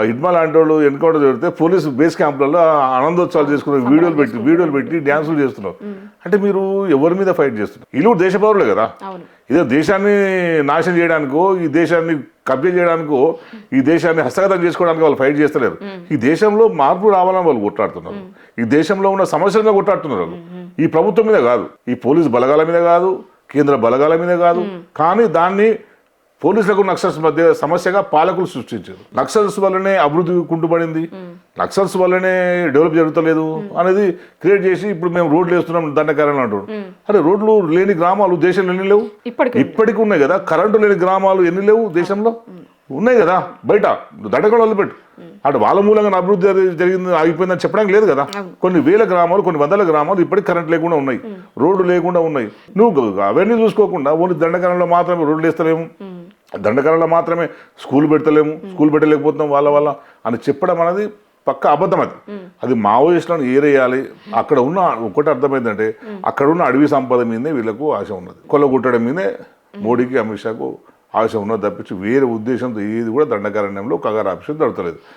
హిడ్మా లాంటి వాళ్ళు ఎన్కౌంటర్ జరిగితే పోలీసు బేస్ క్యాంపులలో ఆనందోత్సవాలు చేసుకున్నారు, వీడియోలు పెట్టి డ్యాన్సులు చేస్తున్నారు. అంటే మీరు ఎవరి మీద ఫైట్ చేస్తున్నారు? వీళ్ళు దేశ పౌరులే కదా. ఇదే దేశాన్ని నాశనం చేయడానికో, ఈ దేశాన్ని కబ్జా చేయడానికో, ఈ దేశాన్ని హస్తగతం చేసుకోవడానికి వాళ్ళు ఫైట్ చేస్తలేరు. ఈ దేశంలో మార్పు రావాలని వాళ్ళు కొట్లాడుతున్నారు. ఈ దేశంలో ఉన్న సమస్యల మీద కొట్లాడుతున్నారు వాళ్ళు. ఈ ప్రభుత్వం మీద కాదు, ఈ పోలీసు బలగాల మీద కాదు, కేంద్ర బలగాల మీద కాదు. కానీ దాన్ని పోలీసులకు నక్సల్స్ మధ్య సమస్యగా పాలకులు సృష్టించారు. నక్సల్స్ వల్లనే అభివృద్ధి కుంటుపడింది, నక్సల్స్ వల్లనే డెవలప్ జరుగుతలేదు అనేది క్రియేట్ చేసి ఇప్పుడు మేము రోడ్లు వేస్తున్నాం దండకారణం అంటారు. అరే రోడ్లు లేని గ్రామాలు దేశంలో ఎన్ని లేవు? ఇప్పటికీ ఉన్నాయి కదా. కరెంటు లేని గ్రామాలు ఎన్ని లేవు దేశంలో? ఉన్నాయి కదా. బయట దండకాలు వదిలిపెట్టు, అటు వాళ్ళ మూలంగా అభివృద్ధి జరిగింది ఆగిపోయిందని చెప్పడానికి లేదు కదా. కొన్ని వేల గ్రామాలు, కొన్ని వందల గ్రామాలు ఇప్పటికి కరెంట్ లేకుండా ఉన్నాయి, రోడ్డు లేకుండా ఉన్నాయి. నువ్వు అవన్నీ చూసుకోకుండా ఓన్లీ దండకారణంలో మాత్రమే రోడ్లు వేస్తలేము, దండకారణంలో మాత్రమే స్కూల్ పెట్టలేకపోతున్నాం వాళ్ళ అని చెప్పడం అనేది పక్క అబద్ధం. అది మావోయిస్టులను ఏరేయాలి. అక్కడ ఉన్న ఒకటి అర్థమైందంటే అక్కడ ఉన్న అడవి సంపద మీదే వీళ్ళకు ఆశ ఉన్నది, కొల్లగొట్టడం మీదే మోడీకి అమిత్ షాకు ఆశ ఉన్నది తప్పించి వేరే ఉద్దేశంతో ఏది కూడా దండకారణ్యంలో కగారు ఆఫీసు జరుగుతలేదు.